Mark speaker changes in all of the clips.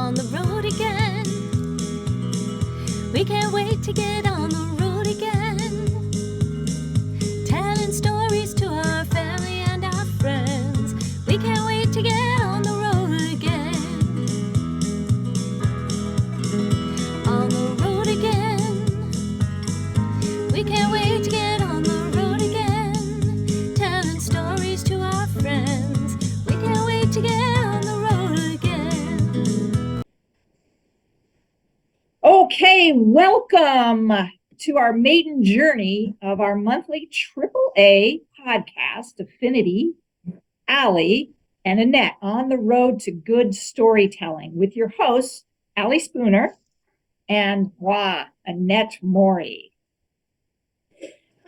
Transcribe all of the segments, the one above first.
Speaker 1: on the road again. We can't wait to get on the road again. Telling stories to our family and our friends. We can't wait to get on the road again. On the road again. We can't wait to get on the road again. Telling stories to our friends. We can't wait to get on the road again.
Speaker 2: Okay, welcome to our maiden journey of our monthly AAA podcast, Affinity, Allie, and Annette on the road to good storytelling with your hosts, Allie Spooner and Annette Mori.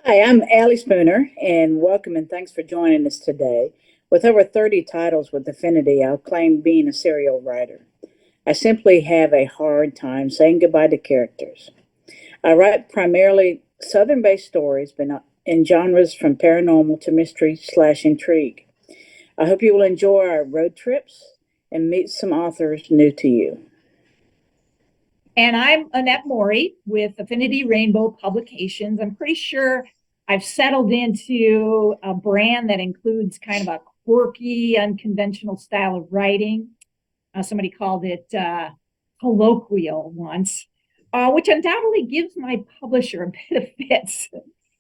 Speaker 3: Hi, I'm Allie Spooner, and welcome and thanks for joining us today. With over 30 titles with Affinity, I'll claim being a serial writer. I simply have a hard time saying goodbye to characters. I write primarily Southern-based stories, but not in genres from paranormal to mystery/intrigue. I hope you will enjoy our road trips and meet some authors new to you.
Speaker 2: And I'm Annette Mori with Affinity Rainbow Publications. I'm pretty sure I've settled into a brand that includes kind of a quirky, unconventional style of writing. Somebody called it colloquial once, which undoubtedly gives my publisher a bit of fits.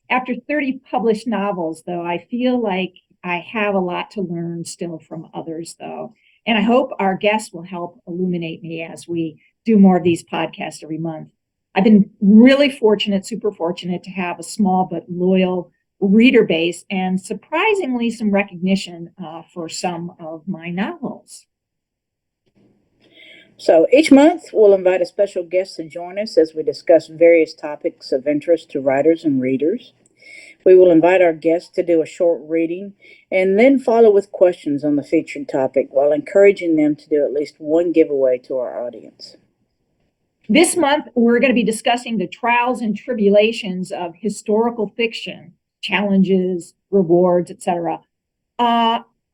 Speaker 2: After 30 published novels, though, I feel like I have a lot to learn still from others, though. And I hope our guests will help illuminate me as we do more of these podcasts every month. I've been really fortunate, super fortunate to have a small but loyal reader base and surprisingly some recognition for some of my novels.
Speaker 3: So each month, we'll invite a special guest to join us as we discuss various topics of interest to writers and readers. We will invite our guests to do a short reading and then follow with questions on the featured topic while encouraging them to do at least one giveaway to our audience.
Speaker 2: This month, we're going to be discussing the trials and tribulations of historical fiction, challenges, rewards, etc.,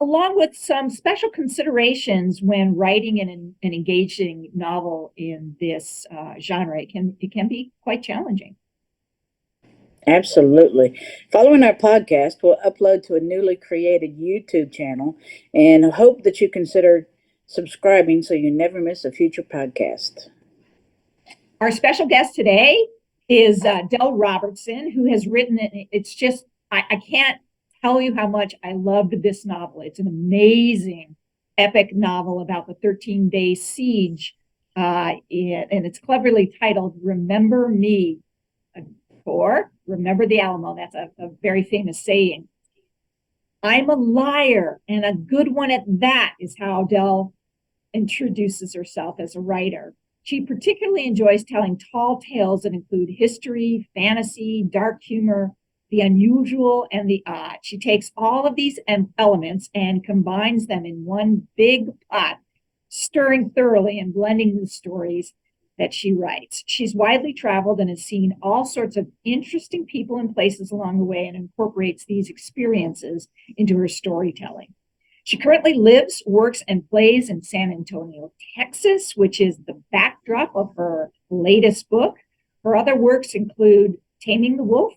Speaker 2: along with some special considerations when writing an engaging novel in this genre. It can be quite challenging.
Speaker 3: Absolutely. Following our podcast, we'll upload to a newly created YouTube channel and hope that you consider subscribing so you never miss a future podcast.
Speaker 2: Our special guest today is Del Robertson, who has written it. It's just, I can't tell you how much I loved this novel. It's an amazing epic novel about the 13-day siege, and it's cleverly titled Remember Me, or Remember the Alamo. That's a very famous saying. I'm a liar, and a good one at that, is how Del introduces herself as a writer. She particularly enjoys telling tall tales that include history, fantasy, dark humor, the unusual, and the odd. She takes all of these elements and combines them in one big pot, stirring thoroughly and blending the stories that she writes. She's widely traveled and has seen all sorts of interesting people and places along the way and incorporates these experiences into her storytelling. She currently lives, works, and plays in San Antonio, Texas, which is the backdrop of her latest book. Her other works include Taming the Wolf,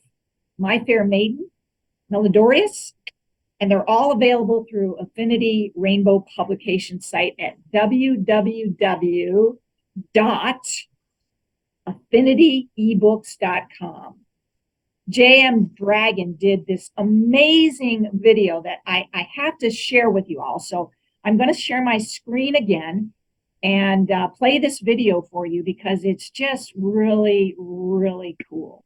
Speaker 2: My Fair Maiden, Melodorious, and they're all available through Affinity Rainbow Publication site at www.affinityebooks.com. J.M. Dragon did this amazing video that I have to share with you all. So I'm going to share my screen again and play this video for you because it's just really, really cool.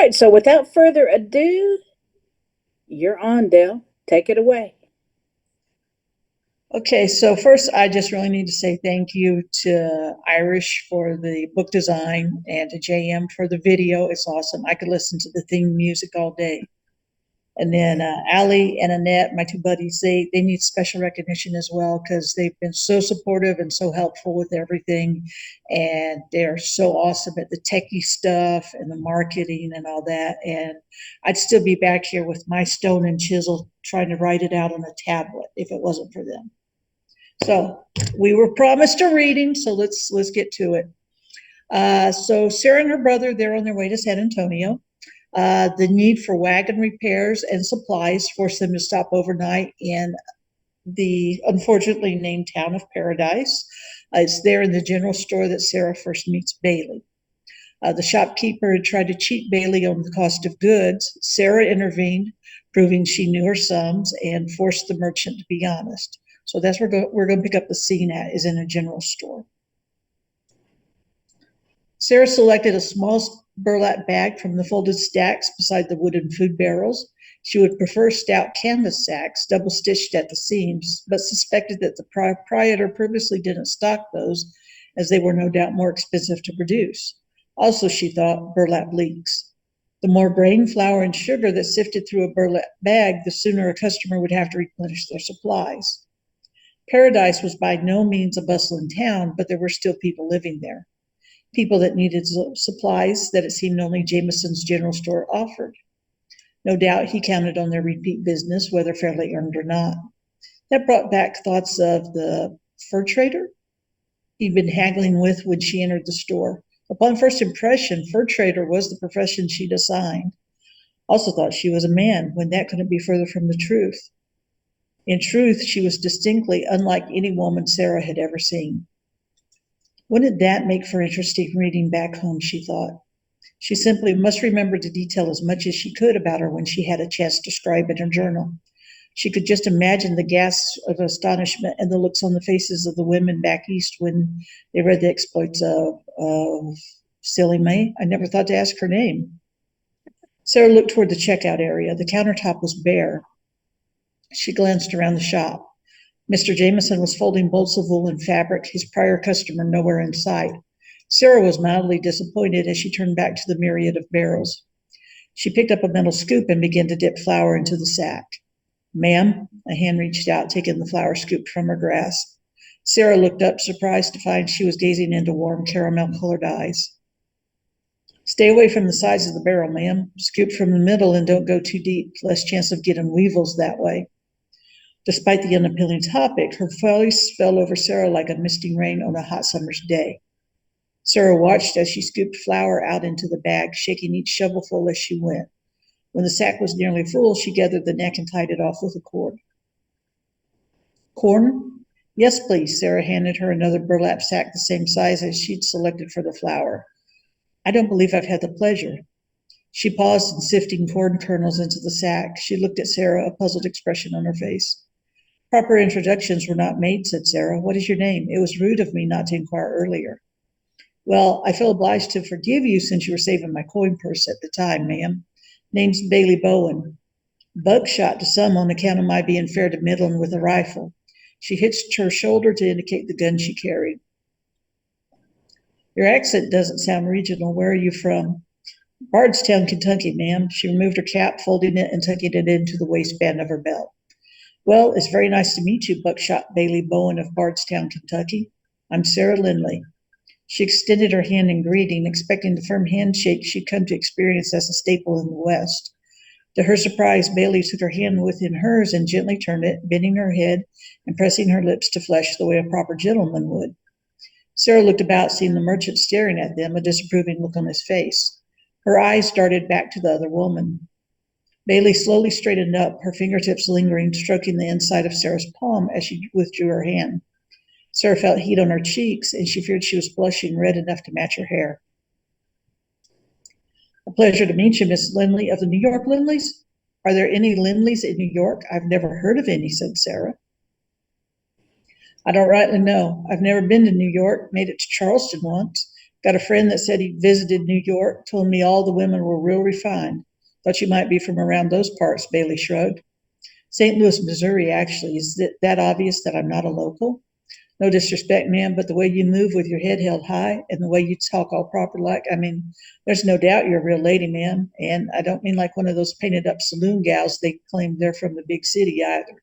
Speaker 3: right, so without further ado, you're on, Dell. Take it away.
Speaker 4: Okay, so first, I just really need to say thank you to Irish for the book design and to JM for the video. It's awesome. I could listen to the theme music all day. And then Allie and Annette, my two buddies, they need special recognition as well because they've been so supportive and so helpful with everything. And they're so awesome at the techie stuff and the marketing and all that. And I'd still be back here with my stone and chisel trying to write it out on a tablet if it wasn't for them. So we were promised a reading, so let's get to it. So Sarah and her brother, they're on their way to San Antonio. The need for wagon repairs and supplies forced them to stop overnight in the unfortunately named town of Paradise. It's there in the general store that Sarah first meets Bailey. The shopkeeper had tried to cheat Bailey on the cost of goods. Sarah intervened, proving she knew her sums, and forced the merchant to be honest. So that's where we're going to pick up the scene at, is in a general store. Sarah selected a small burlap bag from the folded stacks beside the wooden food barrels. She would prefer stout canvas sacks, double-stitched at the seams, but suspected that the proprietor purposely didn't stock those, as they were no doubt more expensive to produce. Also, she thought, burlap leaks. The more grain, flour, and sugar that sifted through a burlap bag, the sooner a customer would have to replenish their supplies. Paradise was by no means a bustling town, but there were still people living there. People that needed supplies that it seemed only Jameson's general store offered. No doubt he counted on their repeat business, whether fairly earned or not. That brought back thoughts of the fur trader he'd been haggling with when she entered the store. Upon first impression, fur trader was the profession she'd assigned. Also thought she was a man, when that couldn't be further from the truth. In truth, she was distinctly unlike any woman Sarah had ever seen. Wouldn't that make for interesting reading back home, she thought. She simply must remember to detail as much as she could about her when she had a chance to scribe in her journal. She could just imagine the gasps of astonishment and the looks on the faces of the women back east when they read the exploits of Silly May. I never thought to ask her name. Sarah looked toward the checkout area. The countertop was bare. She glanced around the shop. Mr. Jameson was folding bolts of wool and fabric, his prior customer nowhere in sight. Sarah was mildly disappointed as she turned back to the myriad of barrels. She picked up a metal scoop and began to dip flour into the sack. "Ma'am," a hand reached out, taking the flour scoop from her grasp. Sarah looked up, surprised to find she was gazing into warm caramel-colored eyes. "Stay away from the sides of the barrel, ma'am. Scoop from the middle and don't go too deep, less chance of getting weevils that way." Despite the unappealing topic, her voice fell over Sarah like a misting rain on a hot summer's day. Sarah watched as she scooped flour out into the bag, shaking each shovelful as she went. When the sack was nearly full, she gathered the neck and tied it off with a cord. "Corn?" "Yes, please." Sarah handed her another burlap sack the same size as she'd selected for the flour. "I don't believe I've had the pleasure." She paused in sifting corn kernels into the sack. She looked at Sarah, a puzzled expression on her face. "Proper introductions were not made," said Sarah. "What is your name? It was rude of me not to inquire earlier." "Well, I feel obliged to forgive you since you were saving my coin purse at the time, ma'am. Name's Bailey Bowen. Buckshot to some on account of my being fair to middling with a rifle." She hitched her shoulder to indicate the gun she carried. "Your accent doesn't sound regional. Where are you from?" "Bardstown, Kentucky, ma'am." She removed her cap, folding it and tucking it into the waistband of her belt. "Well, it's very nice to meet you, Buckshot Bailey Bowen of Bardstown, Kentucky. I'm Sarah Lindley." She extended her hand in greeting, expecting the firm handshake she'd come to experience as a staple in the West. To her surprise, Bailey took her hand within hers and gently turned it, bending her head and pressing her lips to flesh the way a proper gentleman would. Sarah looked about, seeing the merchant staring at them, a disapproving look on his face. Her eyes darted back to the other woman. Bailey slowly straightened up, her fingertips lingering, stroking the inside of Sarah's palm as she withdrew her hand. Sarah felt heat on her cheeks, and she feared she was blushing red enough to match her hair. "A pleasure to meet you, Miss Lindley of the New York Lindleys. Are there any Lindleys in New York? I've never heard of any," said Sarah. "I don't rightly know. I've never been to New York, made it to Charleston once. Got a friend that said he visited New York, told me all the women were real refined. Thought you might be from around those parts, Bailey shrugged. St. Louis, Missouri, actually. Is it that obvious that I'm not a local? No disrespect, ma'am, but the way you move with your head held high and the way you talk all proper like, there's no doubt you're a real lady, ma'am. And I don't mean like one of those painted up saloon gals they claim they're from the big city either.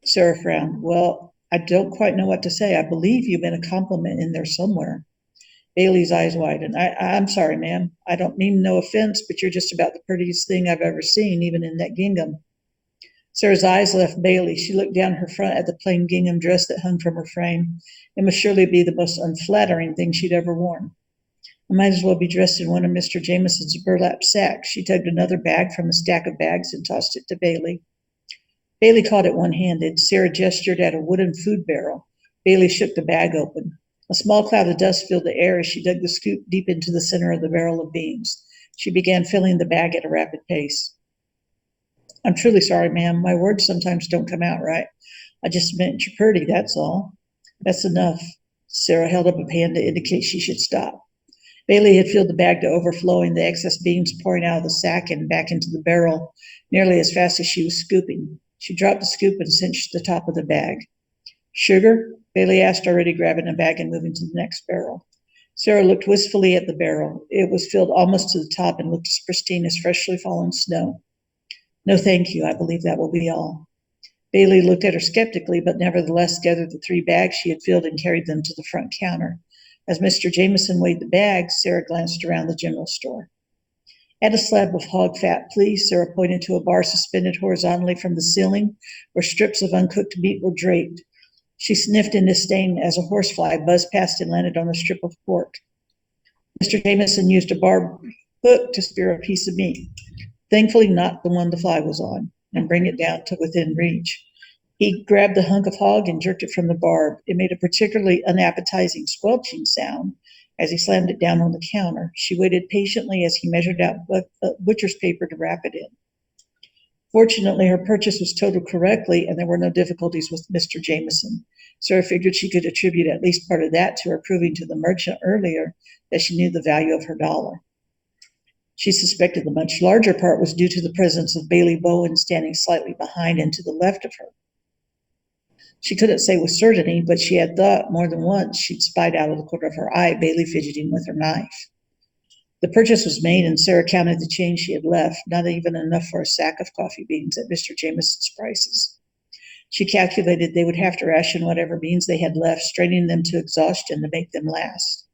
Speaker 4: Sarah frowned. Well, I don't quite know what to say. I believe you meant a compliment in there somewhere. Bailey's eyes widened. I'm sorry, ma'am. I don't mean no offense, but you're just about the prettiest thing I've ever seen, even in that gingham. Sarah's eyes left Bailey. She looked down her front at the plain gingham dress that hung from her frame. It must surely be the most unflattering thing she'd ever worn. I might as well be dressed in one of Mr. Jameson's burlap sacks. She tugged another bag from a stack of bags and tossed it to Bailey. Bailey caught it one-handed. Sarah gestured at a wooden food barrel. Bailey shook the bag open. A small cloud of dust filled the air as she dug the scoop deep into the center of the barrel of beans. She began filling the bag at a rapid pace. I'm truly sorry, ma'am. My words sometimes don't come out right. I just meant you're pretty, that's all. That's enough. Sarah held up a hand to indicate she should stop. Bailey had filled the bag to overflowing, the excess beans pouring out of the sack and back into the barrel nearly as fast as she was scooping. She dropped the scoop and cinched the top of the bag. Sugar? Bailey asked, already grabbing a bag and moving to the next barrel. Sarah looked wistfully at the barrel. It was filled almost to the top and looked as pristine as freshly fallen snow. No, thank you. I believe that will be all. Bailey looked at her skeptically, but nevertheless gathered the 3 bags she had filled and carried them to the front counter. As Mr. Jameson weighed the bags, Sarah glanced around the general store. Add a slab of hog fat, please. Sarah pointed to a bar suspended horizontally from the ceiling where strips of uncooked meat were draped. She sniffed in disdain as a horsefly buzzed past and landed on a strip of pork. Mr. Jameson used a barbed hook to spear a piece of meat, thankfully not the one the fly was on, and bring it down to within reach. He grabbed the hunk of hog and jerked it from the barb. It made a particularly unappetizing squelching sound as he slammed it down on the counter. She waited patiently as he measured out butcher's paper to wrap it in. Fortunately, her purchase was totaled correctly, and there were no difficulties with Mr. Jameson. Sarah figured she could attribute at least part of that to her proving to the merchant earlier that she knew the value of her dollar. She suspected the much larger part was due to the presence of Bailey Bowen standing slightly behind and to the left of her. She couldn't say with certainty, but she had thought more than once she'd spied out of the corner of her eye Bailey fidgeting with her knife. The purchase was made, and Sarah counted the change she had left, not even enough for a sack of coffee beans at Mr. Jameson's prices. She calculated they would have to ration whatever beans they had left, straining them to exhaustion to make them last.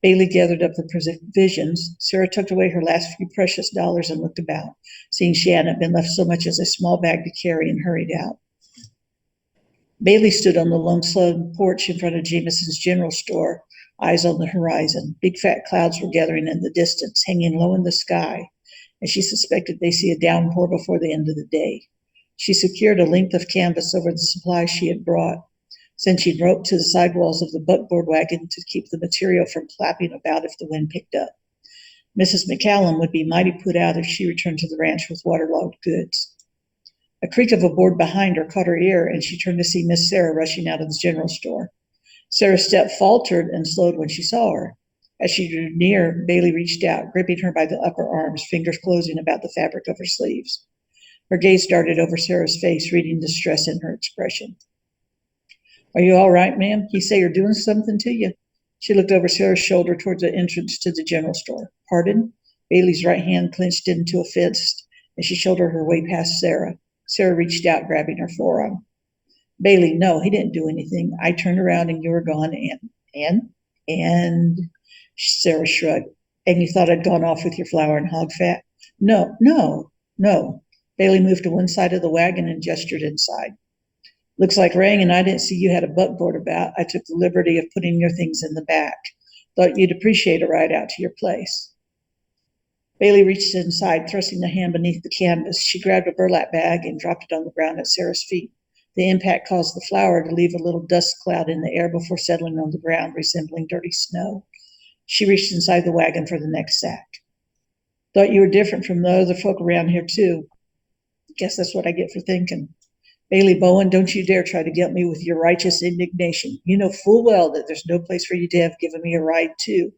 Speaker 4: Bailey gathered up the provisions. Sarah tucked away her last few precious dollars and looked about, seeing she hadn't been left so much as a small bag to carry, and hurried out. Bailey stood on the lone stone porch in front of Jameson's general store, eyes on the horizon. Big fat clouds were gathering in the distance, hanging low in the sky, and she suspected they'd see a downpour before the end of the day. She secured a length of canvas over the supplies she had brought, cinching rope to the sidewalls of the buckboard wagon to keep the material from flapping about if the wind picked up. Mrs. McCallum would be mighty put out if she returned to the ranch with waterlogged goods. A creak of a board behind her caught her ear, and she turned to see Miss Sarah rushing out of the general store. Sarah's step faltered and slowed when she saw her. As she drew near, Bailey reached out, gripping her by the upper arms, fingers closing about the fabric of her sleeves. Her gaze darted over Sarah's face, reading distress in her expression. Are you all right, ma'am? He say you're doing something to you. She looked over Sarah's shoulder towards the entrance to the general store. Pardon? Bailey's right hand clenched into a fist as she shouldered her way past Sarah. Sarah reached out, grabbing her forearm. Bailey, no, he didn't do anything. I turned around and you were gone, and Sarah shrugged. And you thought I'd gone off with your flour and hog fat? No. Bailey moved to one side of the wagon and gestured inside. Looks like rain, and I didn't see you had a buckboard about. I took the liberty of putting your things in the back. Thought you'd appreciate a ride out to your place. Bailey reached inside, thrusting the hand beneath the canvas. She grabbed a burlap bag and dropped it on the ground at Sarah's feet. The impact caused the flour to leave a little dust cloud in the air before settling on the ground, resembling dirty snow. She reached inside the wagon for the next sack. Thought you were different from the other folk around here, too. Guess that's what I get for thinking. Bailey Bowen, don't you dare try to get me with your righteous indignation. You know full well that there's no place for you to have given me a ride to.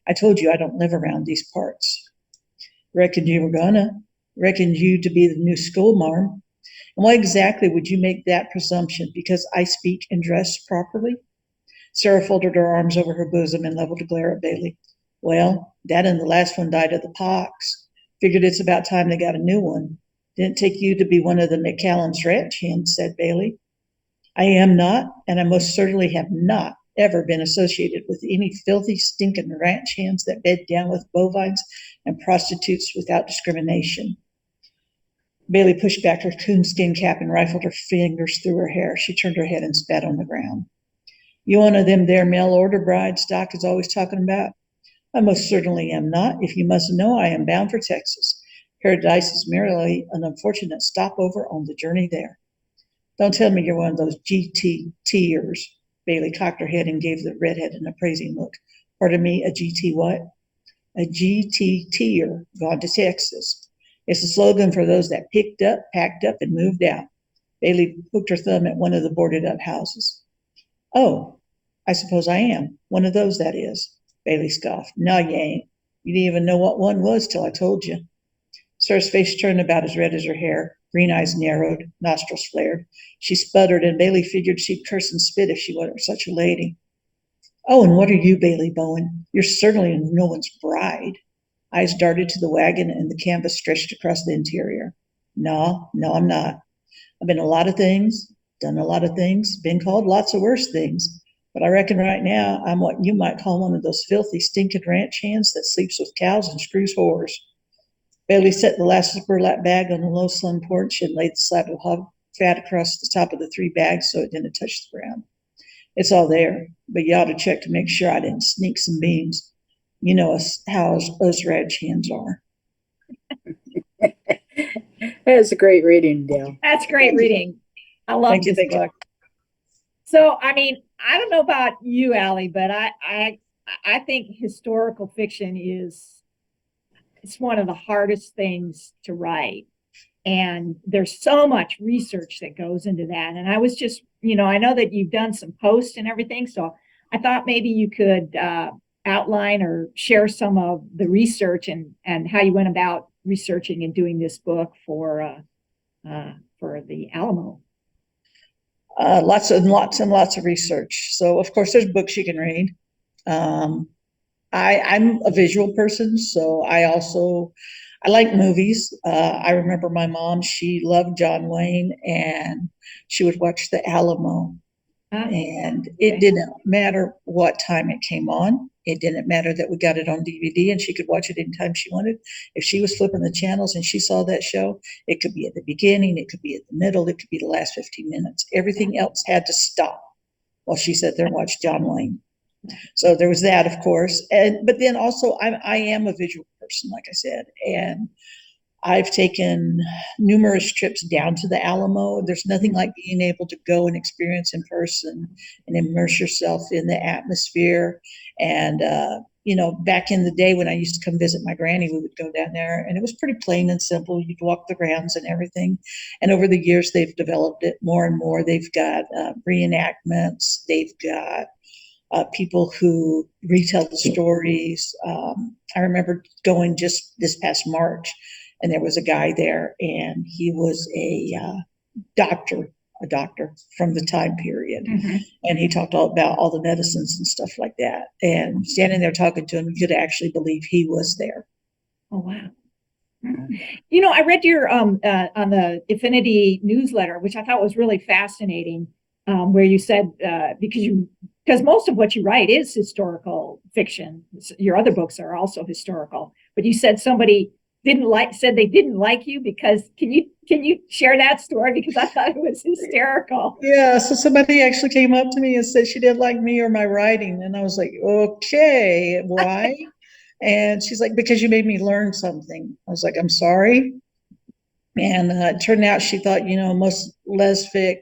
Speaker 4: I told you I don't live around these parts. Reckoned you were gonna. Reckoned you to be the new schoolmarm. And why exactly would you make that presumption? Because I speak and dress properly? Sarah folded her arms over her bosom and leveled a glare at Bailey. Well, Dad and the last one died of the pox. Figured it's about time they got a new one. Didn't take you to be one of the McCallum's ranch hands, said Bailey. I am not, and I most certainly have not ever been associated with any filthy, stinking ranch hands that bed down with bovines and prostitutes without discrimination. Bailey pushed back her coonskin cap and rifled her fingers through her hair. She turned her head and spat on the ground. You one of them there mail order brides Doc is always talking about? I most certainly am not. If you must know, I am bound for Texas. Paradise is merely an unfortunate stopover on the journey there. Don't tell me you're one of those GTTers. Bailey cocked her head and gave the redhead an appraising look. Pardon me, a GT what? A GTTer gone to Texas. It's a slogan for those that picked up, packed up, and moved out. Bailey hooked her thumb at one of the boarded up houses. Oh, I suppose I am. One of those, that is. Bailey scoffed. No, you ain't. You didn't even know what one was till I told you. Sarah's face turned about as red as her hair. Green eyes narrowed, nostrils flared. She sputtered, and Bailey figured she'd curse and spit if she weren't such a lady. Oh, and what are you, Bailey Bowen? You're certainly no one's bride. Eyes darted to the wagon, and the canvas stretched across the interior. No, I'm not. I've been a lot of things, done a lot of things, been called lots of worse things. But I reckon right now I'm what you might call one of those filthy, stinking ranch hands that sleeps with cows and screws whores. Bailey set the last burlap bag on the low slung porch and laid the slab of hog fat across the top of the 3 bags so it didn't touch the ground. It's all there, but you ought to check to make sure I didn't sneak some beans. You know how us ranch hands are.
Speaker 3: That's a great reading, Dale.
Speaker 2: That's great reading. I love
Speaker 4: Thank you,
Speaker 2: this
Speaker 4: thank you.
Speaker 2: book. So, I mean, I don't know about you, Allie, but I think historical fiction it's one of the hardest things to write. And there's so much research that goes into that. And I was just, I know that you've done some posts and everything. So I thought maybe you could outline or share some of the research and how you went about researching and doing this book for the Alamo.
Speaker 4: Lots and lots and lots of research. So, of course, there's books you can read. I'm a visual person, so I like movies. I remember my mom, she loved John Wayne, and she would watch the Alamo. And it didn't matter what time it came on. It didn't matter that we got it on DVD and she could watch it anytime she wanted. If she was flipping the channels and she saw that show, it could be at the beginning, it could be at the middle, it could be the last 15 minutes. Everything else had to stop while she sat there and watched John Wayne. So there was that, of course. But then also I am a visual person, like I said, and I've taken numerous trips down to the Alamo. There's nothing like being able to go and experience in person and immerse yourself in the atmosphere. And, back in the day when I used to come visit my granny, we would go down there and it was pretty plain and simple. You'd walk the grounds and everything. And over the years, they've developed it more and more. They've got reenactments. They've got people who retell the stories. I remember going just this past March, and there was a guy there, and he was a doctor from the time period. Mm-hmm. And he talked all about all the medicines and stuff like that. And standing there talking to him, you could actually believe he was there.
Speaker 2: Oh, wow. I read your on the Affinity newsletter, which I thought was really fascinating, where you said because most of what you write is historical fiction. Your other books are also historical, but you said somebody said they didn't like you because can you share that story, because I thought it was hysterical.
Speaker 4: Yeah, so somebody actually came up to me and said she didn't like me or my writing, and I was like, okay, why? And she's like, because you made me learn something. I was like, I'm sorry. And it turned out she thought most Lesfic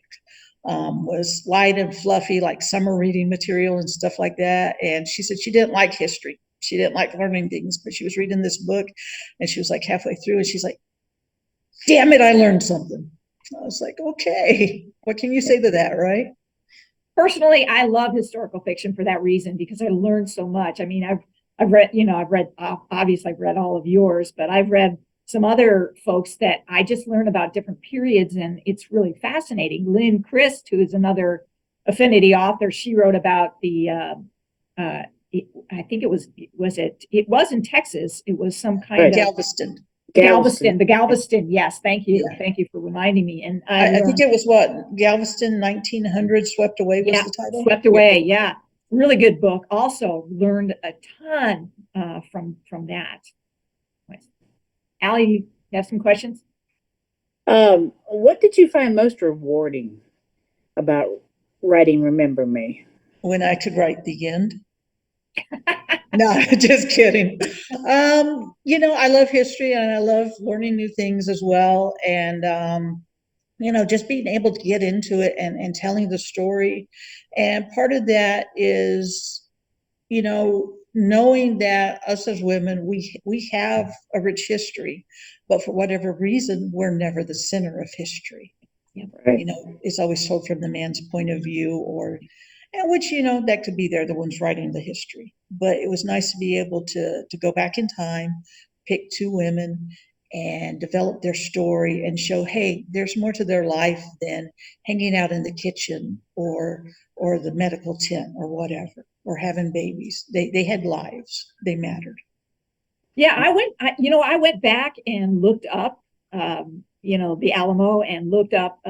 Speaker 4: was light and fluffy, like summer reading material and stuff like that. And she said she didn't like history. She didn't like learning things, but she was reading this book and she was like halfway through and she's like, damn it, I learned something. I was like, okay, what can you say to that, right?
Speaker 2: Personally, I love historical fiction for that reason because I learned so much. I mean, I've read, obviously I've read all of yours, but I've read some other folks that I just learn about different periods, and it's really fascinating. Lynn Christ, who is another affinity author, she wrote about I think it was in Texas. It was some kind
Speaker 3: Right.
Speaker 2: of
Speaker 4: Galveston.
Speaker 2: The Galveston. Yes, thank you.
Speaker 4: Yeah.
Speaker 2: Thank you for reminding me. And
Speaker 4: I think it was what, Galveston 1900 Swept Away was
Speaker 2: yeah,
Speaker 4: the title?
Speaker 2: Swept Away. Yeah, really good book. Also learned a ton from that. Allie, you have some questions?
Speaker 3: What did you find most rewarding about writing Remember Me?
Speaker 4: When I could write the end. No, just kidding. I love history and I love learning new things as well. And, just being able to get into it and telling the story. And part of that is, knowing that us as women, we have a rich history, but for whatever reason, we're never the center of history.
Speaker 3: Right.
Speaker 4: It's always told from the man's point of view, and which, that could be they're the ones writing the history. But it was nice to be able to go back in time, pick two women and develop their story and show, hey, there's more to their life than hanging out in the kitchen or the medical tent or whatever, or having babies. They had lives. They mattered.
Speaker 2: Yeah, I went back and looked up, the Alamo, and looked up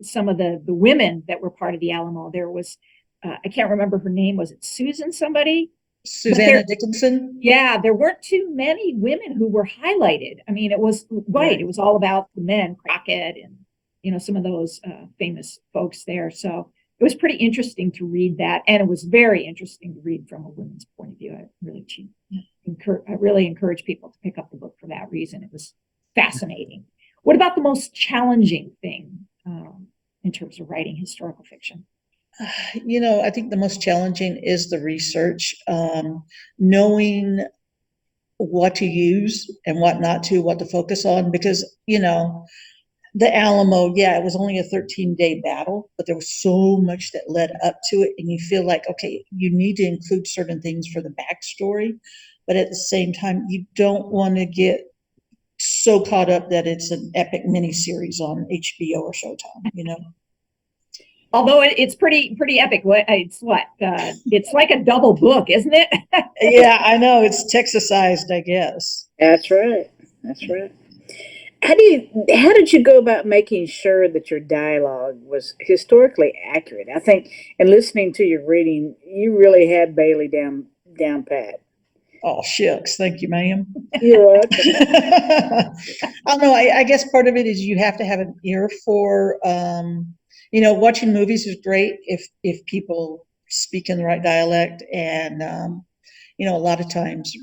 Speaker 2: some of the women that were part of the Alamo. There was, I can't remember her name. Was it Susan somebody?
Speaker 4: Susanna Dickinson?
Speaker 2: Yeah, there weren't too many women who were highlighted. I mean, it was right. It was all about the men, Crockett, and some of those famous folks there. So it was pretty interesting to read that, and it was very interesting to read from a woman's point of view. I really encourage people to pick up the book for that reason. It was fascinating. What about the most challenging thing in terms of writing historical fiction?
Speaker 4: I think the most challenging is the research, knowing what to use and what not to, what to focus on, because, the Alamo, yeah, it was only a 13-day battle, but there was so much that led up to it. And you feel like, okay, you need to include certain things for the backstory, but at the same time, you don't want to get so caught up that it's an epic miniseries on HBO or Showtime.
Speaker 2: Although it's pretty epic. It's like a double book, isn't it?
Speaker 4: Yeah, I know. It's Texasized, I guess.
Speaker 3: That's right. That's right. How did you go about making sure that your dialogue was historically accurate? I think in listening to your reading, you really had Bailey down pat.
Speaker 4: Oh, shucks. Thank you, ma'am.
Speaker 3: You're welcome.
Speaker 4: I don't know. I guess part of it is you have to have an ear for, watching movies is great if people speak in the right dialect. And, a lot of times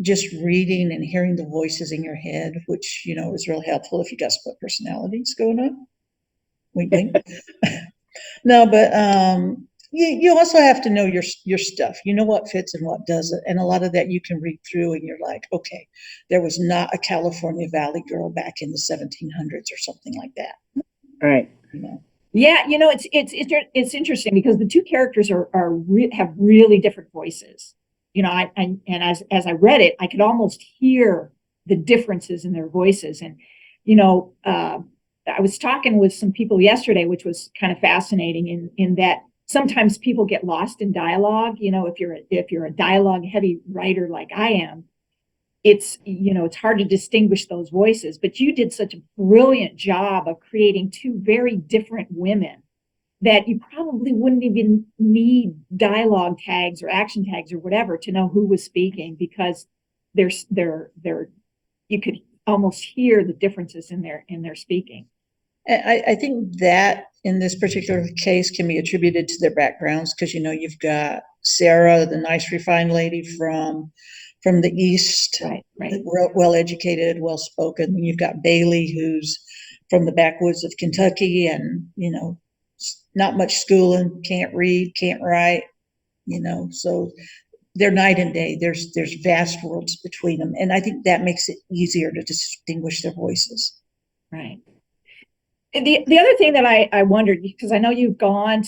Speaker 4: just reading and hearing the voices in your head, which, is really helpful if you got split personalities going on. Wink, wink. No, but you also have to know your stuff. You know what fits and what doesn't. And a lot of that you can read through and you're like, okay, there was not a California Valley girl back in the 1700s or something like that.
Speaker 3: Right.
Speaker 2: Yeah, it's interesting because the two characters have really different voices. And as I read it, I could almost hear the differences in their voices. And I was talking with some people yesterday, which was kind of fascinating in that sometimes people get lost in dialogue. If you're a dialogue heavy writer like I am, it's hard to distinguish those voices. But you did such a brilliant job of creating two very different women that you probably wouldn't even need dialogue tags or action tags or whatever to know who was speaking, because you could almost hear the differences in their speaking.
Speaker 4: I think that in this particular case can be attributed to their backgrounds, because you've got Sarah, the nice refined lady from the East,
Speaker 2: right.
Speaker 4: well educated, well spoken. And you've got Bailey, who's from the backwoods of Kentucky, and not much schooling, can't read, can't write. So they're night and day. There's vast worlds between them, and I think that makes it easier to distinguish their voices.
Speaker 2: Right. The other thing that I wondered, because I know you've gone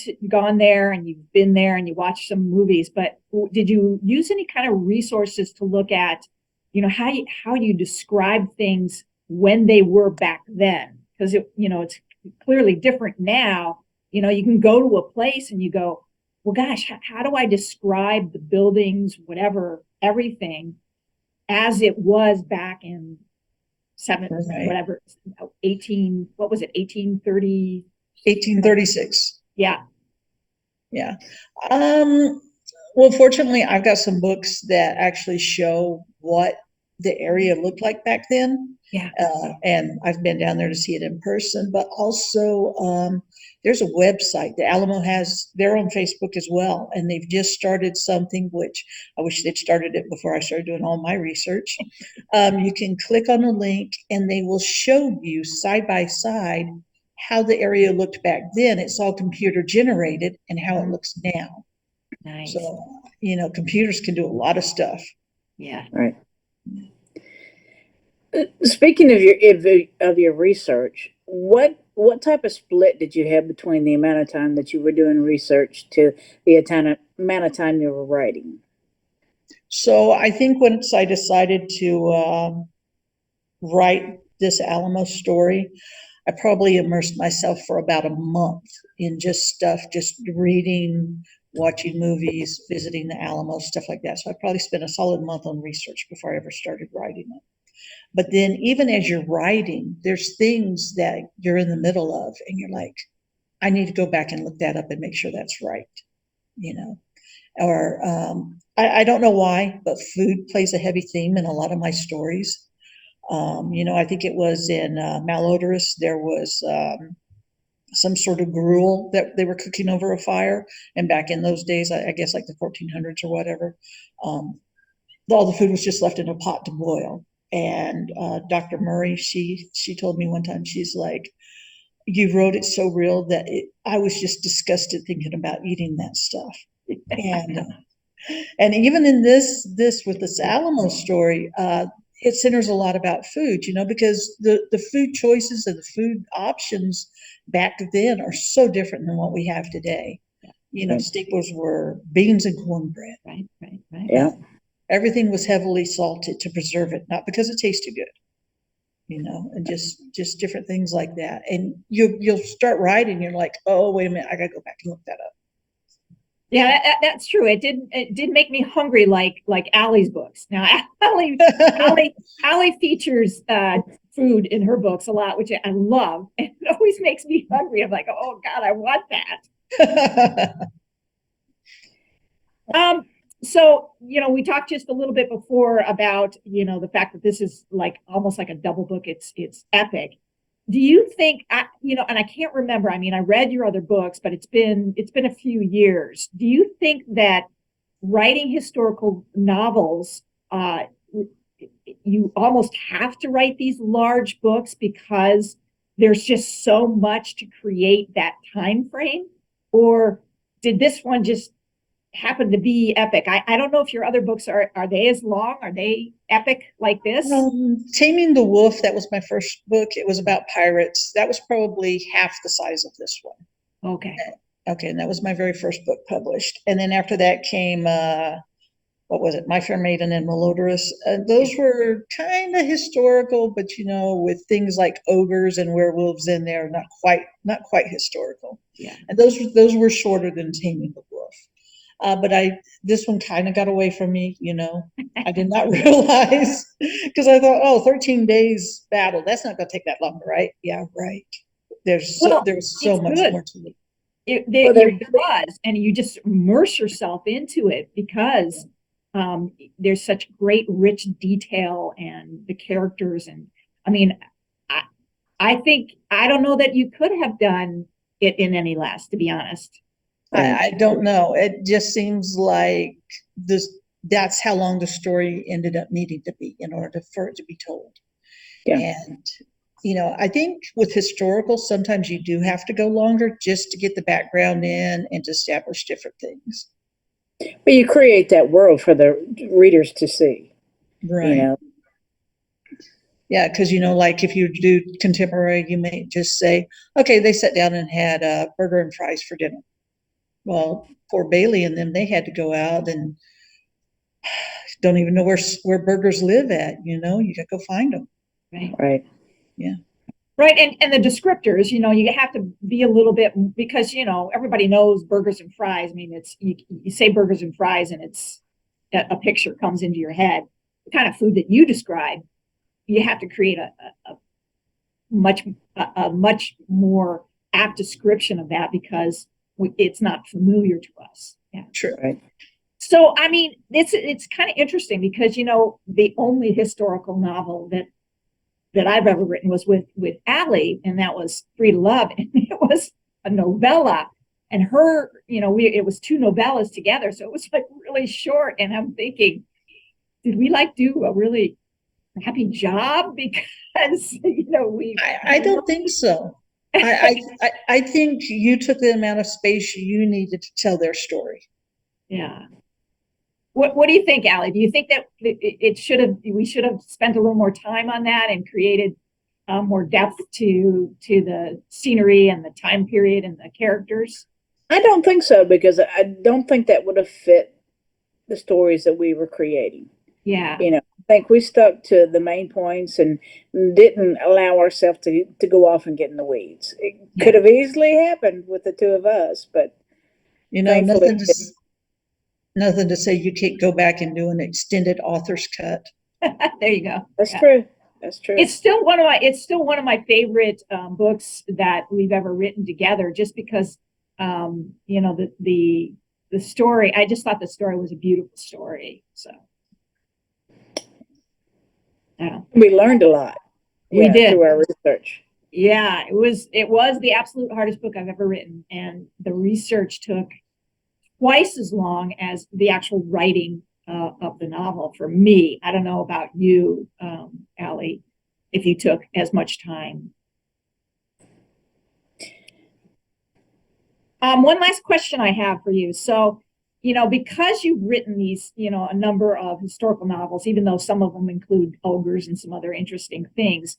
Speaker 2: there and you've been there and you watched some movies, but did you use any kind of resources to look at, how you describe things when they were back then? Because it's clearly different now. You can go to a place and you go, well, gosh, how do I describe the buildings, whatever, everything as it was back in
Speaker 4: Right.
Speaker 2: whatever, 1830?
Speaker 4: 1836.
Speaker 2: Yeah.
Speaker 4: Yeah. Well, fortunately, I've got some books that actually show what the area looked like back then.
Speaker 2: Yeah.
Speaker 4: And I've been down there to see it in person, but also there's a website. The Alamo has their own Facebook as well, and they've just started something which I wish they'd started it before I started doing all my research. You can click on a link, and they will show you side by side how the area looked back then. It's all computer generated, and how it looks now.
Speaker 2: Nice.
Speaker 4: So, computers can do a lot of stuff.
Speaker 2: Yeah.
Speaker 3: Right. Speaking of your research, what type of split did you have between the amount of time that you were doing research to the amount of time you were writing?
Speaker 4: So I think once I decided to write this Alamo story, I probably immersed myself for about a month in just reading, watching movies, visiting the Alamo, stuff like that. So I probably spent a solid month on research before I ever started writing it. But then even as you're writing, there's things that you're in the middle of and you're like, I need to go back and look that up and make sure that's right, Or I don't know why, but food plays a heavy theme in a lot of my stories. I think it was in Malodorous, there was some sort of gruel that they were cooking over a fire. And back in those days, I guess like the 1400s or whatever, all the food was just left in a pot to boil. And Dr. Mori, she told me one time, she's like, you wrote it so real that I was just disgusted thinking about eating that stuff. And even in this with this Alamo story, it centers a lot about food, because the food choices and the food options back then are so different than what we have today. Staples were beans and cornbread.
Speaker 2: Right.
Speaker 3: Yeah.
Speaker 4: Everything was heavily salted to preserve it, not because it tasted good, and just different things like that. And you'll start writing, you're like, oh, wait a minute, I gotta go back and look that up.
Speaker 2: Yeah, that's true. It did make me hungry, like Allie's books. Now, Allie features food in her books a lot, which I love, and it always makes me hungry. I'm like, oh God, I want that. So, we talked just a little bit before about, the fact that this is like almost like a double book. It's epic. Do you think, and I can't remember, I mean, I read your other books, but it's been a few years. Do you think that writing historical novels, you almost have to write these large books because there's just so much to create that time frame? Or did this one just happen to be epic? I don't know if your other books are they as long? Are they epic like this?
Speaker 4: Taming the Wolf, that was my first book. It was about pirates. That was probably half the size of this one.
Speaker 2: Okay,
Speaker 4: and that was my very first book published. And then after that came what was it, My Fair Maiden and Malodorous. Those were kind of historical, but with things like ogres and werewolves in there, not quite historical.
Speaker 2: Yeah.
Speaker 4: And those were shorter than Taming the Wolf. But this one kind of got away from me, I did not realize, because I thought, 13 days battle, that's not going to take that long, right? Yeah, right. There's so much more to it.
Speaker 2: It was, and you just immerse yourself into it because there's such great, rich detail and the characters. And I mean, I think, I don't know that you could have done it in any less, to be honest.
Speaker 4: I don't know. It just seems like that's how long the story ended up needing to be in order for it to be told.
Speaker 3: Yeah.
Speaker 4: And, I think with historical, sometimes you do have to go longer just to get the background in and to establish different things.
Speaker 3: But you create that world for the readers to see.
Speaker 4: Right. Yeah, because like if you do contemporary, you may just say, okay, they sat down and had a burger and fries for dinner. Well, poor Bailey and them, they had to go out and don't even know where burgers live at. You got to go find them.
Speaker 2: Right.
Speaker 3: Right.
Speaker 4: Yeah.
Speaker 2: Right. And the descriptors, you have to be a little bit, because, everybody knows burgers and fries. I mean, it's, you say burgers and fries and it's a picture comes into your head. The kind of food that you describe, you have to create a much more apt description of that, because it's not familiar to us. Yeah.
Speaker 4: True.
Speaker 3: Right.
Speaker 2: So, I mean, it's kind of interesting because, the only historical novel that I've ever written was with Allie, and that was Free to Love, and it was a novella. And her, it was two novellas together, so it was like really short. And I'm thinking, did we do a really crappy job? Because
Speaker 4: I don't think so. I think you took the amount of space you needed to tell their story.
Speaker 2: Yeah. What do you think, Allie? Do you think that we should have spent a little more time on that and created more depth to the scenery and the time period and the characters?
Speaker 3: I don't think so, because I don't think that would have fit the stories that we were creating.
Speaker 2: Yeah.
Speaker 3: I think we stuck to the main points and didn't allow ourselves to go off and get in the weeds. It could have easily happened with the two of us, but thankfully,
Speaker 4: nothing to say you can't go back and do an extended author's cut.
Speaker 2: There you go.
Speaker 3: That's true. That's true.
Speaker 2: It's still one of my favorite books that we've ever written together, just because the story. I just thought the story was a beautiful story. So
Speaker 3: we learned a lot.
Speaker 2: We did
Speaker 3: through our research.
Speaker 2: Yeah, it was the absolute hardest book I've ever written, and the research took twice as long as the actual writing of the novel for me. I don't know about you, Allie, if you took as much time. One last question I have for you. So, because you've written these, a number of historical novels, even though some of them include ogres and some other interesting things,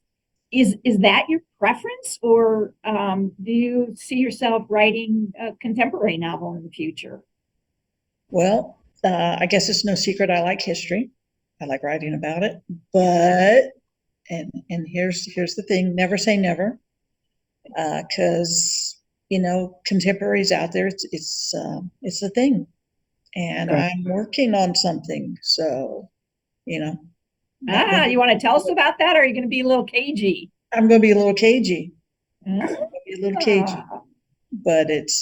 Speaker 2: is that your preference, or do you see yourself writing a contemporary novel in the future?
Speaker 4: Well, I guess it's no secret I like history. I like writing about it, but and here's the thing: never say never, because contemporary's out there. It's a thing, and
Speaker 3: Right.
Speaker 4: I'm working on something. So,
Speaker 2: you want to tell us about that, or are you going to be a little cagey?
Speaker 4: I'm going to be a little cagey. But it's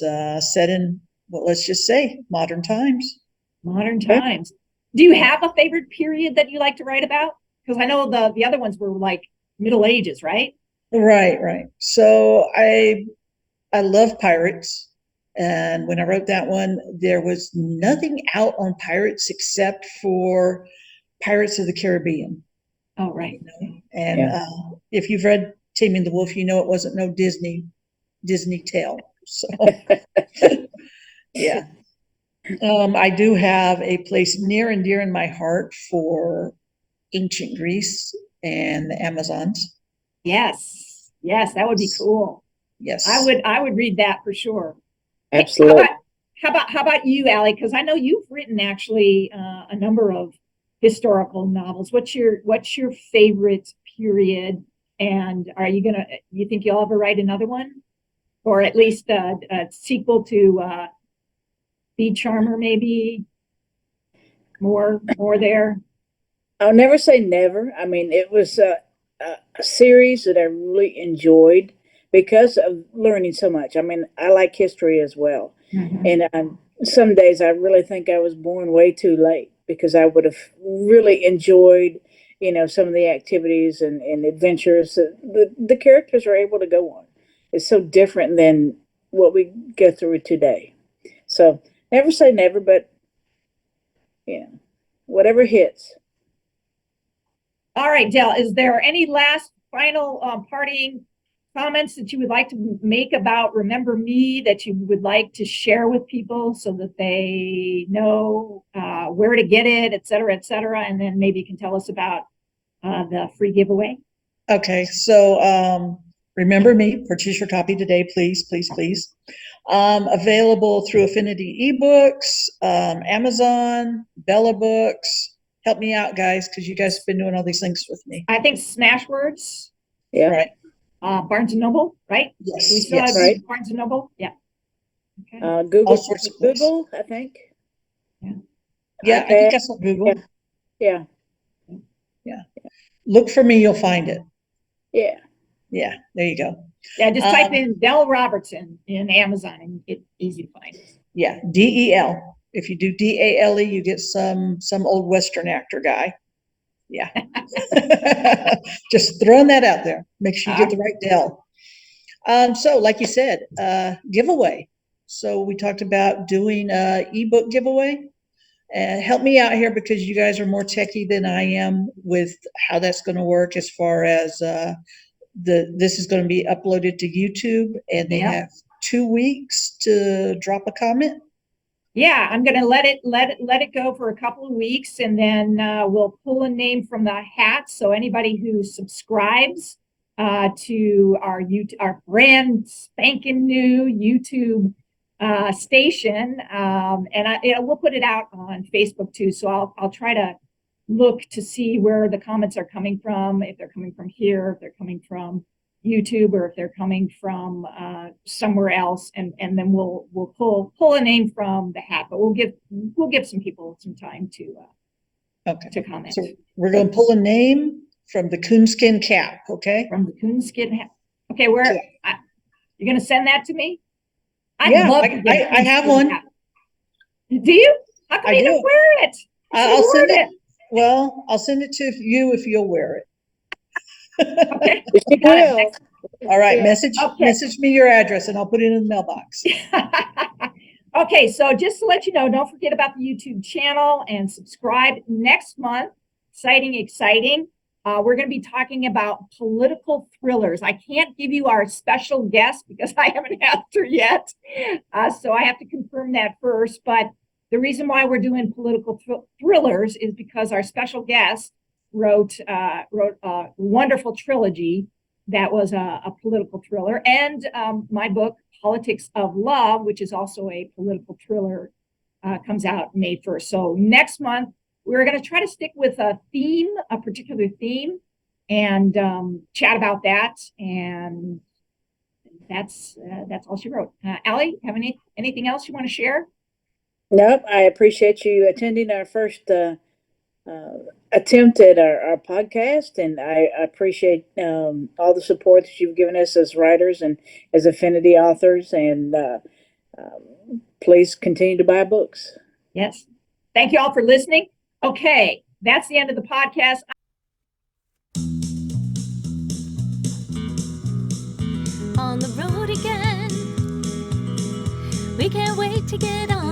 Speaker 4: set in, well, let's just say modern times.
Speaker 2: Modern times. Do you have a favorite period that you like to write about? Because I know the other ones were like Middle Ages, right?
Speaker 4: Right. So I love pirates. And when I wrote that one, there was nothing out on pirates except for Pirates of the Caribbean.
Speaker 2: Oh, right.
Speaker 4: And if you've read Taming the Wolf, it wasn't no Disney tale. So yeah. I do have a place near and dear in my heart for ancient Greece and the Amazons.
Speaker 2: Yes, that would be cool.
Speaker 4: Yes,
Speaker 2: I would read that for sure.
Speaker 3: Absolutely.
Speaker 2: How about you, Allie? Because I know you've written actually a number of historical novels. What's your favorite period? And you think you'll ever write another one, or at least a sequel to Bee Charmer, maybe more there?
Speaker 3: I'll never say never. I mean, it was a series that I really enjoyed because of learning so much. I mean, I like history as well.
Speaker 2: Mm-hmm.
Speaker 3: And some days I really think I was born way too late, because I would have really enjoyed, some of the activities and adventures that the characters are able to go on. It's so different than what we go through today. So never say never, but whatever hits.
Speaker 2: All right, Dell, is there any last final parting comments that you would like to make about Remember Me, that you would like to share with people so that they know where to get it, et cetera, and then maybe you can tell us about the free giveaway?
Speaker 4: Okay, so remember me, purchase your copy today, please, please, please. Available through Affinity eBooks, Amazon, Bella Books. Help me out, guys, because you guys have been doing all these things with me.
Speaker 2: I think Smashwords,
Speaker 3: Yeah.
Speaker 4: Right?
Speaker 2: Barnes and Noble, right?
Speaker 4: Yes.
Speaker 2: Do we still
Speaker 4: Yes.
Speaker 2: have
Speaker 3: Right.
Speaker 2: Barnes and Noble? Yeah. Okay.
Speaker 4: All
Speaker 3: Google,
Speaker 4: sorts of places.
Speaker 3: Google, I think.
Speaker 4: Yeah, I think that's on Google.
Speaker 3: Yeah.
Speaker 4: Look for me, you'll find it.
Speaker 3: Yeah.
Speaker 4: Yeah, there you go.
Speaker 2: Yeah, just type in Del Robertson in Amazon and it's easy to find.
Speaker 4: Yeah, DEL. If you do DALE, you get some old Western actor guy. Yeah. Just throwing that out there. Make sure you get the right Dell. So like you said, giveaway. So we talked about doing a ebook giveaway. And help me out here because you guys are more techie than I am with how that's going to work as far as this is going to be uploaded to YouTube and they
Speaker 2: Yep.
Speaker 4: have 2 weeks to drop a comment.
Speaker 2: Yeah, I'm gonna let it go for a couple of weeks, and then we'll pull a name from the hat. So anybody who subscribes to our brand spanking new YouTube station, we'll put it out on Facebook too. So I'll try to look to see where the comments are coming from, if they're coming from here, if they're coming from YouTube, or if they're coming from somewhere else, and then we'll pull a name from the hat, but we'll give some people some time to comment.
Speaker 4: So we're going to pull a name from the coonskin cap, okay?
Speaker 2: From the coonskin hat. Okay, where you're going to send that to me?
Speaker 4: I have one.
Speaker 2: Hat. Do you? How come you don't wear it?
Speaker 4: I'll send it. Well, I'll send it to you if you'll wear it.
Speaker 2: Okay.
Speaker 4: All right, message me your address and I'll put it in the mailbox.
Speaker 2: Okay, so just to let you know, don't forget about the YouTube channel and subscribe. Next month, exciting. We're going to be talking about political thrillers. I can't give you our special guest because I haven't asked her yet. So I have to confirm that first. But the reason why we're doing political thrillers is because our special guest wrote a wonderful trilogy that was a political thriller, and my book Politics of Love, which is also a political thriller, comes out May 1st. So next month we're going to try to stick with a particular theme, and chat about that. And that's all she wrote. Allie, have anything else you want to share?
Speaker 3: Nope. I appreciate you attending our first attempt at our podcast, and I appreciate all the support that you've given us as writers and as affinity authors, and please continue to buy books.
Speaker 2: Yes. Thank you all for listening. Okay, that's the end of the podcast.
Speaker 1: On the road again. We can't wait to get on